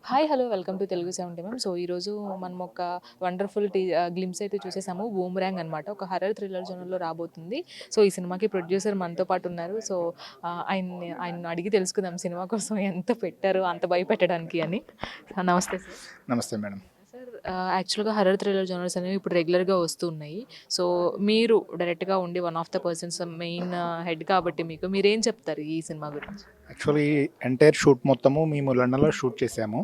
Hi hello welcome to Telugu 70 ma'am. So ఈరోజు మనం ఒక వండర్ఫుల్ గ్లిమ్స్ అయితే చూసేసాము. బూమరాంగ్ అనమాట, ఒక హర్రర్ థ్రిల్లర్ జోనర్లో రాబోతుంది. సో ఈ సినిమాకి ప్రొడ్యూసర్ మనతో పాటు ఉన్నారు. సో ఆయన అడిగి తెలుసుకుందాం సినిమా కోసం ఎంత పెట్టారు అంత భయపెట్టడానికి అని. నమస్తే సార్. నమస్తే మేడం. సార్, యాక్చువల్గా హర్రర్ థ్రిల్లర్ జోనర్స్ అనేవి ఇప్పుడు రెగ్యులర్గా వస్తున్నాయి. సో మీరు డైరెక్ట్గా ఉండి one of the persons main head కాబట్టి మీరేం చెప్తారు ఈ సినిమా గురించి? యాక్చువల్లీ ఎంటైర్ షూట్ మొత్తము మేము లండన్లో షూట్ చేసాము.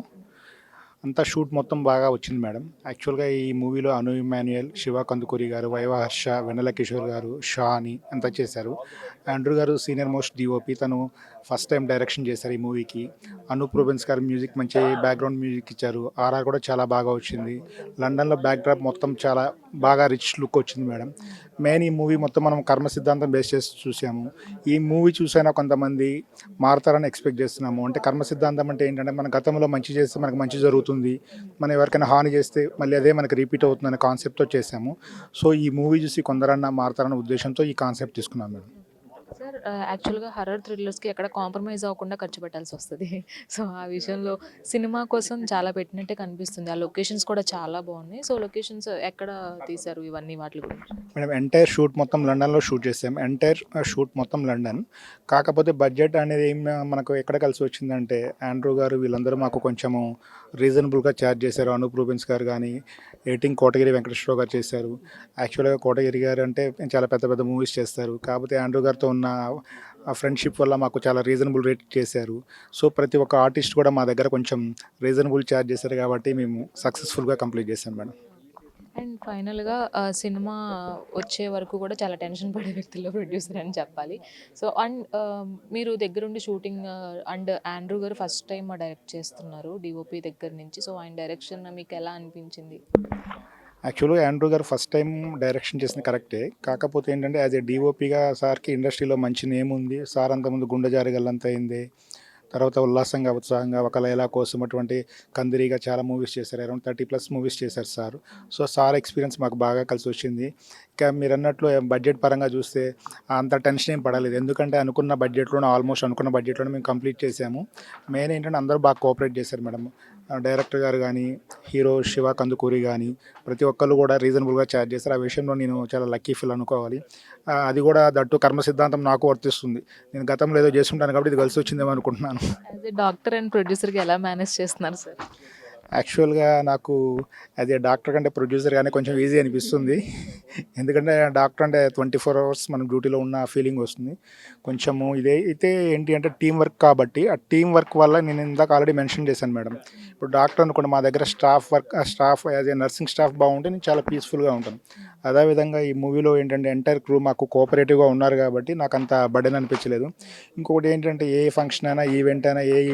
అంతా షూట్ మొత్తం బాగా వచ్చింది మేడం. యాక్చువల్గా ఈ మూవీలో అను ఇమాన్యుయల్, శివ కందుకూరి గారు, వైవ హర్ష, వెన్నెల కిషోర్ గారు, షా అని అంతా చేశారు. ఆండ్రూ గారు సీనియర్ మోస్ట్ డిఓపి, తను ఫస్ట్ టైం డైరెక్షన్ చేశారు ఈ మూవీకి. అనూప్ రూబెన్స్ గారు మ్యూజిక్, మంచి బ్యాక్గ్రౌండ్ మ్యూజిక్ ఇచ్చారు. ఆర్ఆర్ కూడా చాలా బాగా వచ్చింది. లండన్లో బ్యాక్డ్రాప్ మొత్తం చాలా బాగా రిచ్ లుక్ వచ్చింది మేడం. మెయిన్ ఈ మూవీ మొత్తం మనం కర్మ సిద్ధాంతం బేస్ చేసి చూసాము. ఈ మూవీ చూసైనా కొంతమంది మారుతారని ఎక్స్పెక్ట్ చేస్తున్నాము. అంటే కర్మ సిద్ధాంతం అంటే ఏంటంటే, మన గతంలో మంచి చేస్తే మనకు మంచి జరుగుతుంది, మనం ఎవరికైనా హాని చేస్తే మళ్ళీ అదే మనకి రిపీట్ అవుతుందనే కాన్సెప్ట్తో చేసాము. సో ఈ మూవీ చూసి కొందరన్నా మారుతారన్న ఉద్దేశంతో ఈ కాన్సెప్ట్ తీసుకున్నాం మేడం. సార్, యాక్చువల్గా హర్రర్ థ్రిల్లర్స్కి ఎక్కడ కాంప్రమైజ్ అవ్వకుండా ఖర్చు పెట్టాల్సి వస్తుంది. సో ఆ విషయంలో సినిమా కోసం చాలా పెట్టినట్టే కనిపిస్తుంది. ఆ లొకేషన్స్ కూడా చాలా బాగున్నాయి. సో లొకేషన్స్ ఎక్కడ తీశారు ఇవన్నీ వాటి గురించి? మేడం, ఎంటైర్ షూట్ మొత్తం లండన్లో షూట్ చేసాం. ఎంటైర్ షూట్ మొత్తం లండన్. కాకపోతే బడ్జెట్ అనేది ఏం మనకు ఎక్కడ కలిసి వచ్చిందంటే, ఆండ్రూ గారు వీళ్ళందరూ మాకు కొంచెము రీజనబుల్గా ఛార్జ్ చేశారు. అనూప్ రూబెన్స్ గారు కానీ, ఎడిటింగ్ కోటగిరి వెంకటేశ్వరరావు గారు చేశారు. యాక్చువల్గా కోటగిరి గారు అంటే చాలా పెద్ద పెద్ద మూవీస్ చేస్తారు. కాకపోతే ఆండ్రూ గారితో ఉన్న ఆ ఫ్రెండ్షిప్ వల్ల మాకు చాలా రీజనబుల్ రేట్ చేశారు. సో ప్రతి ఒక్క ఆర్టిస్ట్ కూడా మా దగ్గర కొంచెం రీజనబుల్ ఛార్జ్ చేశారు కాబట్టి మేము సక్సెస్ఫుల్గా కంప్లీట్ చేశాం మేడం. అండ్ ఫైనల్గా సినిమా వచ్చే వరకు కూడా చాలా టెన్షన్ పడే వ్యక్తుల్లో ప్రొడ్యూసర్ అని చెప్పాలి. సో అండ్ మీరు దగ్గరుండి షూటింగ్ అండ్ ఆండ్రూ గారు ఫస్ట్ టైం డైరెక్ట్ చేస్తున్నారు డిఓపి దగ్గర నుంచి. సో ఆయన డైరెక్షన్ మీకు ఎలా అనిపించింది? యాక్చువల్గా ఆండ్రూ గారు ఫస్ట్ టైం డైరెక్షన్ చేసింది కరెక్టే. కాకపోతే ఏంటంటే, యాజ్ ఏ డిఓపిగా సార్కి ఇండస్ట్రీలో మంచి నేమ్ ఉంది. సార్ అంతకుముందు గుండె జారి గల్లంత అయింది, తర్వాత ఉల్లాసంగా ఉత్సాహంగా, ఒక లైలా కోసం, అటువంటి కందిరీగా చాలా మూవీస్ చేశారు. అరౌండ్ 30+ మూవీస్ చేశారు సార్. సో సార్ ఎక్స్పీరియన్స్ మాకు బాగా కలిసి వచ్చింది. ఇక మీరు అన్నట్లు బడ్జెట్ పరంగా చూస్తే అంత టెన్షన్ ఏం పడలేదు. ఎందుకంటే అనుకున్న బడ్జెట్లోనే, ఆల్మోస్ట్ అనుకున్న బడ్జెట్లోనే మేము కంప్లీట్ చేసాము. మెయిన్ ఏంటంటే అందరూ బాగా కోఆపరేట్ చేశారు మేడం. డైరెక్టర్ గారు కానీ, హీరో శివ కందుకూరి కానీ, ప్రతి ఒక్కళ్ళు కూడా రీజనబుల్గా ఛార్జ్ చేస్తారు. ఆ విషయంలో నేను చాలా లక్కీ ఫీల్ అనుకోవాలి. అది కూడా దట్టు కర్మ సిద్ధాంతం నాకు వర్తిస్తుంది. నేను గతంలో ఏదో చేస్తుంటాను కాబట్టి ఇది కలిసి వచ్చిందేమో అనుకుంటున్నాను. యాజ్ ఏ డాక్టర్ అండ్ ప్రొడ్యూసర్గా ఎలా మేనేజ్ చేస్తున్నారు సార్? యాక్చువల్గా నాకు యాజ్ ఏ డాక్టర్ కంటే ప్రొడ్యూసర్ కానీ కొంచెం ఈజీ అనిపిస్తుంది. ఎందుకంటే డాక్టర్ అంటే 24 అవర్స్ మనం డ్యూటీలో ఉన్న ఫీలింగ్ వస్తుంది. కొంచెము ఇదే అయితే ఏంటి అంటే టీం వర్క్ కాబట్టి, ఆ టీం వర్క్ వల్ల నేను ఇందాక ఆల్రెడీ మెన్షన్ చేశాను మేడం. ఇప్పుడు డాక్టర్ అనుకోండి, మా దగ్గర staff as a nursing staff బాగుంటే నేను చాలా పీస్ఫుల్గా ఉంటాను. అదేవిధంగా ఈ మూవీలో ఏంటంటే ఎంటైర్ క్రూ మాకు కోఆపరేటివ్గా ఉన్నారు కాబట్టి నాకు అంత బర్డెన్ అనిపించలేదు. ఇంకొకటి ఏంటంటే, ఏ ఫంక్షన్ అయినా, ఏ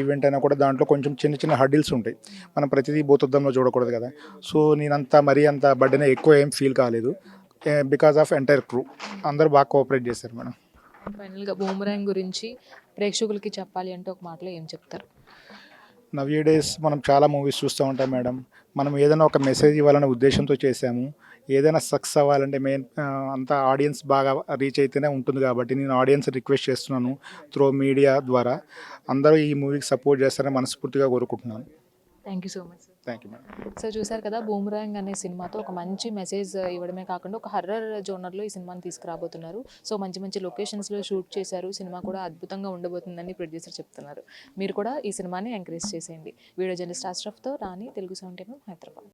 ఈవెంట్ అయినా కూడా దాంట్లో కొంచెం చిన్న చిన్న హడిల్స్ ఉంటాయి. మనం ప్రతిదీ భూతద్దంలో చూడకూడదు కదా. సో నేనంతా మరీ అంత బర్డెన్ ఎక్కువ ఏం ఫీల్ కాలేదు. బికాస్ ఆఫ్ ఎంటైర్ క్రూ అందరూ బాగా కోఆపరేట్ చేశారు మేడం. ఫైనల్గా బూమరాంగ్ గురించి ప్రేక్షకులకి చెప్పాలి అంటే ఒక మాటలో ఏం చెప్తారు? నవ్ డేస్ మనం చాలా మూవీస్ చూస్తూ ఉంటాం మేడం. మనం ఏదైనా ఒక మెసేజ్ ఇవ్వాలనే ఉద్దేశంతో చేశాము. ఏదైనా సక్సెస్ అవ్వాలంటే మెయిన్ అంతా ఆడియన్స్ బాగా రీచ్ అయితేనే ఉంటుంది కాబట్టి నేను ఆడియన్స్ రిక్వెస్ట్ చేస్తున్నాను త్రూ మీడియా ద్వారా. అందరూ ఈ మూవీకి సపోర్ట్ చేస్తారని మనస్ఫూర్తిగా కోరుకుంటున్నాను. Thank you so much sir. Thank you madam. So చూసారు కదా, బూమరాంగ్ అనే సినిమాతో ఒక మంచి మెసేజ్ ఇవ్వడమే కాకుండా ఒక హర్రర్ జోనర్లో ఈ సినిమాని తీసుకురాబోతున్నారు. సో మంచి మంచి లొకేషన్స్లో షూట్ చేశారు. సినిమా కూడా అద్భుతంగా ఉండబోతుందని ప్రొడ్యూసర్ చెప్తున్నారు. మీరు కూడా ఈ సినిమాని ఎంకరేజ్ చేసేయండి. వీడియో జర్నలిస్ట్ అష్రఫ్తో రాణి, తెలుగు 70 హైదరాబాద్.